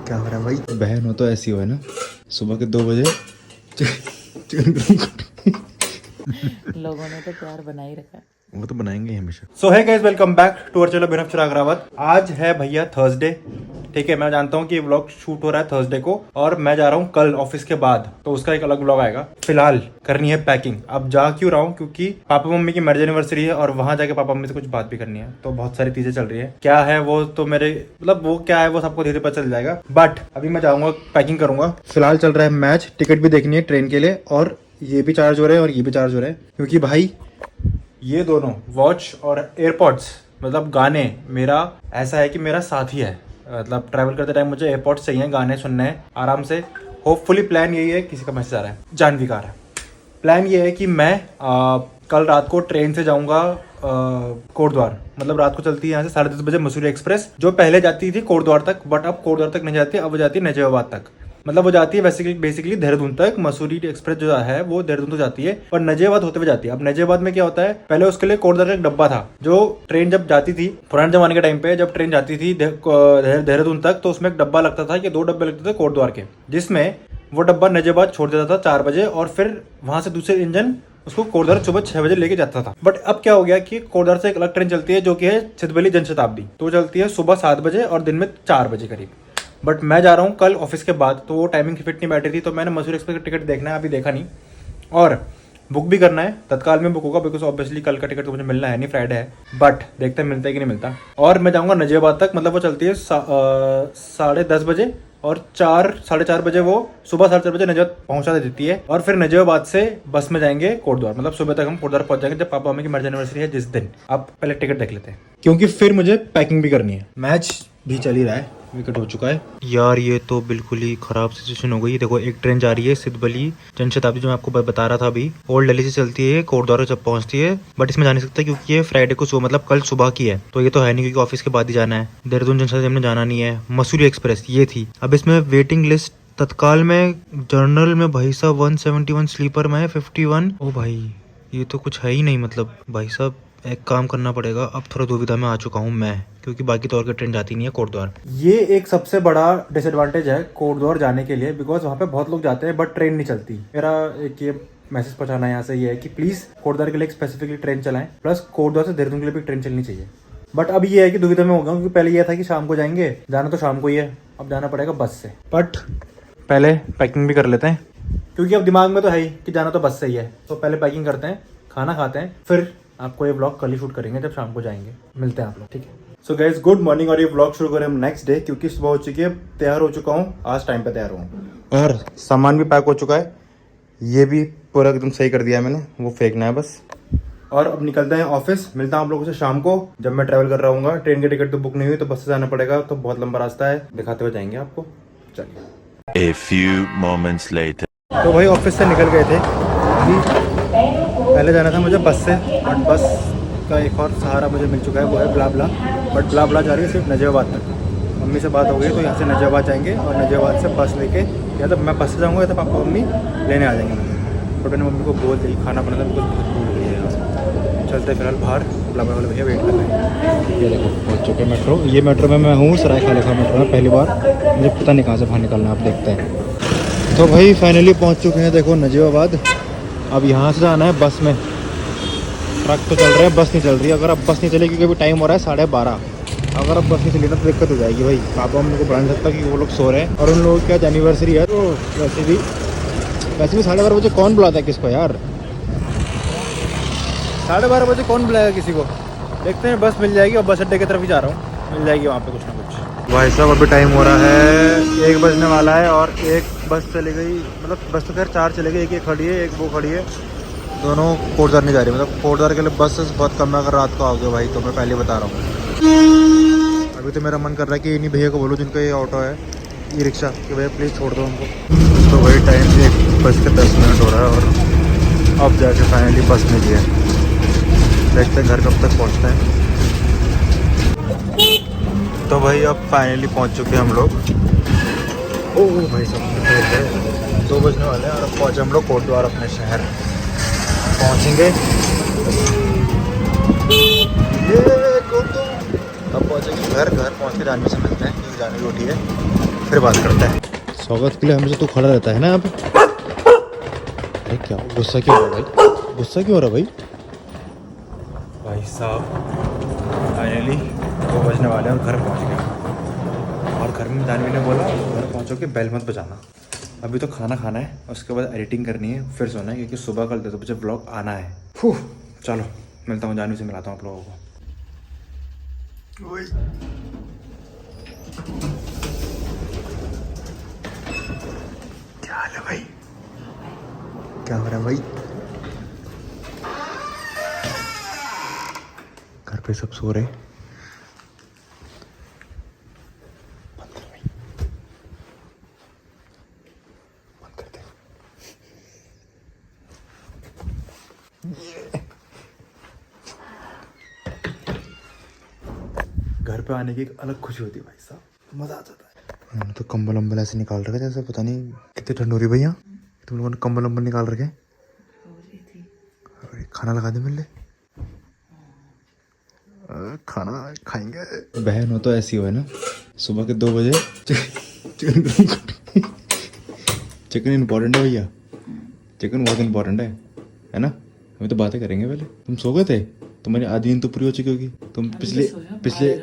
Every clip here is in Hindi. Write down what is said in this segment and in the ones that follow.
क्या हो रहा है भाई? बहन हो तो ऐसी हो है ना, सुबह के 2 बजे लोगों ने तो प्यार बना ही रखा है। वो तो बनाएंगे ही हमेशा। So hi guys, welcome back to our channel बिनफ चिराग रावत। आज है भैया थर्सडे, ठीक है। मैं जानता हूँ कि ये व्लॉग शूट हो रहा है थर्सडे को और मैं जा रहा हूँ कल ऑफिस के बाद, तो उसका एक अलग व्लॉग आएगा। फिलहाल करनी है पैकिंग। अब जा क्यों रहा हूँ? क्योंकि पापा मम्मी की मैरिज एनिवर्सरी है और वहां जाके पापा मम्मी से कुछ बात भी करनी है, तो बहुत सारी चीजें चल रही है। क्या है वो तो मेरे मतलब वो क्या है वो सबको धीरे पता चल जाएगा, बट अभी मैं जाऊंगा पैकिंग करूंगा। फिलहाल चल रहा है मैच, टिकट भी देखनी है ट्रेन के लिए, और ये भी चार्ज हो रहा है और ये भी चार्ज हो रहा है, क्योंकि भाई ये दोनों वॉच और एयरपॉड्स मतलब गाने मेरा ऐसा है कि मेरा साथी है। मतलब ट्रैवल करते टाइम मुझे एयरपॉड्स चाहिए, गाने सुनने हैं आराम से। होपफुली प्लान यही है, किसी का मैसेज आ रहा है, जानवी का आ रहा है। प्लान ये है कि मैं कल रात को ट्रेन से जाऊंगा कोटद्वार। मतलब रात को चलती है यहाँ से 10:30 बजे मसूरी एक्सप्रेस, जो पहले जाती थी कोटद्वार तक, बट अब कोटद्वार तक नहीं जाती, अब वो जाती है नजीबाबाद तक। मतलब वो जाती है बेसिकली देहरादून तक। मसूरी एक्सप्रेस जो है वो देहरादून तक जाती है और नजीबाबाद होते हुए जाती है। अब नजीबाबाद में क्या होता है, पहले उसके लिए कोटद्वार का एक डब्बा था। जो ट्रेन जब जाती थी पुराने जमाने के टाइम पे, जब ट्रेन जाती थी देहरादून तक, तो उसमें एक डब्बा लगता था कि 2 डब्बे लगते थे कोटद्वार के, जिसमें वो डब्बा नजीबाबाद छोड़ देता था 4 बजे और फिर वहां से दूसरे इंजन उसको कोटद्वार सुबह 6 बजे लेके जाता था। बट अब क्या हो गया कि कोटद्वार से एक अलग ट्रेन चलती है जो कि है सिद्धबली जनशताब्दी, तो चलती है सुबह 7 बजे और दिन में 4 बजे करीब। बट मैं जा रहा हूँ कल ऑफिस के बाद, तो वो टाइमिंग फिट नहीं बैठी थी, तो मैंने मसूरी एक्सप्रेस का टिकट देखना है, अभी देखा नहीं, और बुक भी करना है। तत्काल में बुक होगा बिकॉज ऑब्वियसली कल का टिकट तो मुझे मिलना है नहीं, फ्राइडे है, बट देखते हैं मिलता है कि नहीं मिलता। और मैं जाऊँगा नजीबाबाद तक, मतलब वो चलती है 10:30 बजे और 4-4:30 बजे वो सुबह 4:30 बजे नजीबाबाद पहुंचा देती है, और फिर नजीबाबाद से बस में जाएंगे कोटद्वार। मतलब सुबह तक हम कोटद्वार पहुंच जाएंगे जब पापा मम्मी की मैरिज एनिवर्सरी है जिस दिन। अब पहले टिकट देख लेते हैं, क्योंकि फिर मुझे पैकिंग भी करनी है। मैच भी चल ही रहा है, विकेट हो चुका है यार। ये तो बिल्कुल ही खराब सिचुएशन हो गई। देखो एक ट्रेन जा रही है सिद्धबली जनशताब्दी, जो मैं आपको बता रहा था अभी, ओल्ड दिल्ली से चलती है कोटद्वार जब पहुंचती है, बट इसमें जा नहीं सकता क्योंकि ये फ्राइडे को सुबह मतलब कल सुबह की है, तो ये तो है नहीं क्योंकि ऑफिस के बाद ही जाना है। देहरादून जनशताब्दी हमने जाना नहीं है। मसूरी एक्सप्रेस ये थी। अब इसमें वेटिंग लिस्ट तत्काल में, जर्नल में भाई साहब 171, स्लीपर में है 51। ओ भाई ये तो कुछ है ही नहीं। मतलब भाई साहब एक काम करना पड़ेगा। अब थोड़ा दुविधा में आ चुका हूँ मैं, क्योंकि बाकी तो और की ट्रेन जाती नहीं है कोटद्वार। ये एक सबसे बड़ा डिसएडवांटेज है कोटद्वार जाने के लिए, बिकॉज वहाँ पे बहुत लोग जाते हैं बट ट्रेन नहीं चलती। मेरा एक ये मैसेज पहुंचाना यहाँ से ये है कि प्लीज कोटद्वार के लिए स्पेसिफिकली ट्रेन चलाएं, प्लस कोटद्वार से देहरादून के लिए भी ट्रेन चलनी चाहिए। बट अब ये है कि दुविधा में हो गया, क्योंकि पहले ये था कि शाम को जाएंगे, जाना तो शाम को ही है, अब जाना पड़ेगा बस से। बट पहले पैकिंग भी कर लेते हैं, क्योंकि अब दिमाग में तो है ही कि जाना तो बस से ही है। तो पहले पैकिंग करते हैं, खाना खाते हैं, फिर आपको ये व्लॉग कल ही शूट करेंगे जब शाम को जाएंगे। मिलते हैं आप लोग, ठीक है। सो गाइज गुड मॉर्निंग, और ये व्लॉग शुरू करें हम नेक्स्ट डे, क्योंकि सुबह हो चुकी है, तैयार हो चुका हूँ, आज टाइम पे तैयार हूँ और सामान भी पैक हो चुका है। ये भी पूरा एकदम सही कर दिया है मैंने, वो फेंकना है बस। और अब निकलते हैं ऑफिस। मिलता हूँ आप लोगों से शाम को, जब मैं ट्रैवल कर रहा हूँ। ट्रेन की टिकट तो बुक नहीं हुई, तो बस से जाना पड़ेगा, तो बहुत लंबा रास्ता है, दिखाते हुए जाएंगे आपको। चलिए। A few moments later. तो भाई ऑफिस से निकल गए थे, पहले जाना था मुझे बस से, बट बस का एक और सहारा मुझे मिल चुका है, वो है ब्लाब्ला। बट ब्लाब्ला जा रही है सिर्फ नजीबाबाद तक। मम्मी से बात हो गई तो यहाँ से नजीबाबाद जाएंगे और नजीबाबाद से बस लेके, या तो मैं बस से जाऊँगा या तो पापा मम्मी लेने आ जाएंगे मुझे। बट मैंने मम्मी को बोल दी खाना बनाना, बिल्कुल बहुत भूल गई है यहाँ से। चलते फिलहाल बाहर, ब्लाब्ला वाले भैया वेट कर रहे हैं। ये देखो पहुँच चुके मेट्रो। ये मेट्रो में मैं हूँ, सरायखाला का मेट्रो में पहली बार, मुझे पता नहीं कहाँ से बाहर निकलना, आप देखते हैं। तो भाई फाइनली पहुंच चुके हैं, देखो नजीबाबाद। अब यहाँ से जाना है बस में। ट्रक तो चल रहा है, बस नहीं चल रही है। अगर अब बस नहीं चलेगी, क्योंकि अभी टाइम हो रहा है 12:30, अगर अब बस नहीं चली ना तो दिक्कत हो जाएगी भाई। पापा मम्मी को बुला नहीं सकता क्योंकि वो लोग सो रहे हैं, और उन लोगों की आज एनिवर्सरी है, तो वैसे भी 12:30 बजे कौन बुलाता है किसको यार? 12:30 बजे कौन बुलाएगा किसी को? देखते हैं, बस मिल जाएगी और बस अड्डे की तरफ ही जा रहा हूँ, मिल जाएगी वहाँ पे कुछ ना कुछ। भाई साहब अभी टाइम हो रहा है 1 बजने वाला है, और एक बस चली गई, मतलब बस तो खैर 4 चली गई, एक खड़ी है, एक वो खड़ी है, दोनों कोटद्वार नहीं जा रही। मतलब कोटद्वार के लिए बस बहुत कम है, अगर रात को आओगे भाई, तो मैं पहले बता रहा हूँ। अभी तो मेरा मन कर रहा है कि इन्हीं भैया को बोलूँ जिनका ये ऑटो है, ई रिक्शा, कि भैया प्लीज़ छोड़ दो उनको। तो वही टाइम 1:10 हो रहा है और अब जाके फाइनली बस मिली है। देखते हैं घर कब तक पहुँचते हैं। तो भाई अब फाइनली पहुंच चुके हैं हम लोग। ओह भाई साहब 2 बजने वाले हैं और अब पहुंचे हम लोग कोटद्वार, अपने शहर पहुंचेंगे। ये अब पहुंचेंगे घर। घर पहुंच के जानवी से मिलते हैं, क्योंकि जानवी रोटी है। फिर बात करते हैं। स्वागत के लिए हमेशा तू खड़ा रहता है ना यहाँ पे। अरे क्या गुस्सा क्यों हो रहा है भाई? गुस्सा क्यों हो रहा है भाई? भाई साहब फाइनली 2 बजने वाले हैं और घर पहुँच गया। और घर में दानवी ने बोला घर पहुँचो के बेल मत बजाना। अभी तो खाना खाना है, उसके बाद एडिटिंग करनी है, फिर सोना है, क्योंकि सुबह कल 10 बजे ब्लॉग आना है। चलो मिलता हूँ, जानवी से मिलाता हूँ आप लोगों को। क्या हाल है भाई? क्या हो रहा है भाई? घर पे सब सो रहे। बंद कर भाई, बंद कर दे। घर पे आने की एक अलग खुशी होती है भाई साहब, मजा आ जाता है। मैंने तो कंबल वम्बल ऐसे निकाल रखे जैसे पता नहीं कितनी ठंड हो रही भैया। तुम लोगों ने कंबल वम्बल निकाल रखे। अरे खाना लगा दे मिल खाना खाएंगे। बहन हो तो ऐसी हो है ना, सुबह के 2 बजे चिकन इम्पोर्टेंट है भैया, चिकन बहुत इम्पोर्टेंट है ना। हमें तो बातें करेंगे पहले। तुम सो गए थे, तुम्हारी आधी नींद तो पूरी हो चुकी होगी। तुम पिछले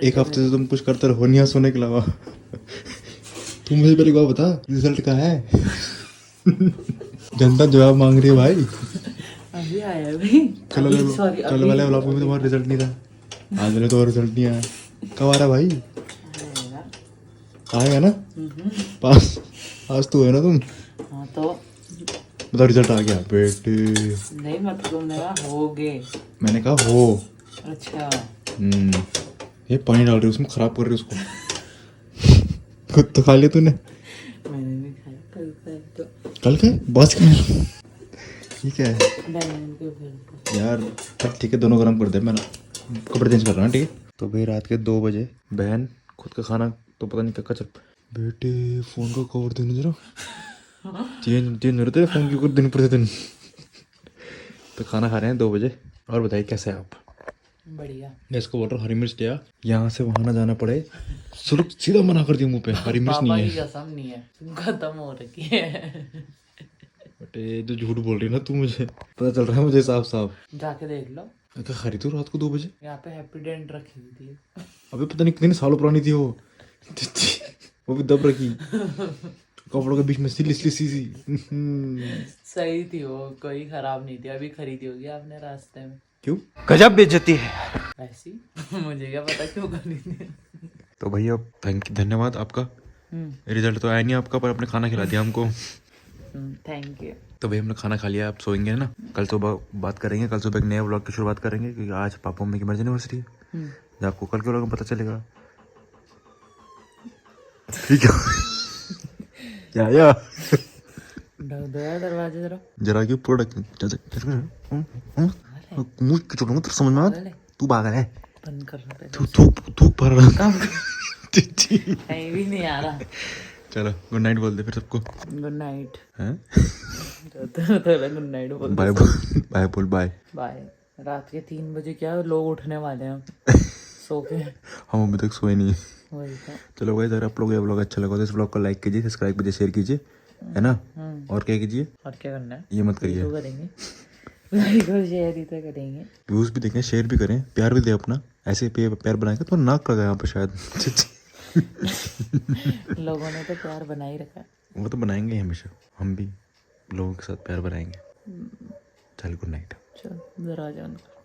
1 हफ्ते से तुम कुछ करते रहो नहीं सोने के अलावा। तुम मुझे पहले बात बता, रिजल्ट कहाँ है? जनता जवाब मांग रही है भाई। अभी आया भाई। कल वाले व्लॉग में तुम्हारा रिजल्ट नहीं था, आज वाले तो रिजल्ट नहीं आया। कब आ रहा भाई? आएगा ना? पास आज तो है ना तुम। हाँ तो बताओ रिजल्ट आ गया बेटे। नहीं मतलब तुमने कहा होगे, मैंने कहा हो। अच्छा ये पानी डाल रही है उसमें, खराब कर रही है उसको। खुद तो खा लिया तूने। मैंने भी खाया कल तो कल का बस का ठीक है बैंगन के ऊपर। यार। ठीक है दोनों गरम कर दे, मैं कपड़े चेंज कर रहा हूँ ठीक है। तो भाई रात के 2 बजे बहन खुद का खाना तो पता नहीं क्या चल। बेटे फोन का कवर देना जरा, चेंज हो रहे थे फोन के ऊपर दिन प्रतिदिन। तो खाना खा रहे हैं 2 बजे। और बताइए कैसे हैं आप? बढ़िया। मैं इसको बोल रहा हूँ हरी मिर्च लिया, यहाँ से वहाँ ना जाना पड़े। सुलग सीधा मना कर दिया मुंह पे, हरी मिर्च नहीं है। कसम नहीं है, खत्म हो रखी है। बेटे जो झूठ बोल रही है ना तू, मुझे पता चल रहा है मुझे साफ साफ। जाके देख लो, क्या खरीदी तू रात को 2 बजे? यहाँ पे हैप्पी डेंट रखी हुई थी। अबे पता नहीं कितने सालों पुरानी थी वो भी दब रखी कपड़ों के बीच में सिली सी। सही थी वो, कोई खराब नहीं थी। अभी खरीदी होगी आपने रास्ते में। क्यों? गजब बेइज्जती है ऐसी मुझे क्या पता क्यों खरीदी। तो भैया धन्यवाद आपका। रिजल्ट तो आया नहीं आपका, पर आपने खाना खिला दिया हमको। Thank you. तो भाई हमने खाना खा लिया, आप सोएंगे ना। कल सुबह बात करेंगे, कल सुबह एक नया व्लॉग की शुरुआत करेंगे, क्योंकि आज पापा मम्मी की मैरिज एनिवर्सरी है। जब आपको कल के व्लॉग में पता चलेगा ठीक है। क्या यार दरवाजे जरा क्यों प्रोडक्ट मुझ के चलूंगा तो समझ में आ। तू पागल है, बंद कर रहा है। तू भर रहा कहीं भी नहीं आ रहा। चलो गुड नाइट बोल दे फिर सबको। Good night. गुड नाइट बोल। बाय बोल बाय बाय। रात के 3 बजे क्या लोग उठने वाले हैं सो के। हम अभी तक सोए नहीं है। वही तो। चलो भाई अगर आप लोग ये व्लॉग अच्छा लगा तो इस व्लॉग को लाइक कीजिए, सब्सक्राइब कीजिए, शेयर कीजिए, है ना। और क्या कीजिए? और क्या करना है? ये मत करिए, करेंगे लाइक और शेयर ही तो करेंगे। व्यूज भी देखें, शेयर भी करें, प्यार भी दे अपना। ऐसे प्यार बनाएंगे तो नाक लगा यहाँ पे शायद। लोगों ने तो प्यार बना ही रखा है। वो तो बनाएंगे ही हमेशा, हम भी लोगों के साथ प्यार बनाएंगे। चल गुड नाइट। चल दरवाजा बंद कर।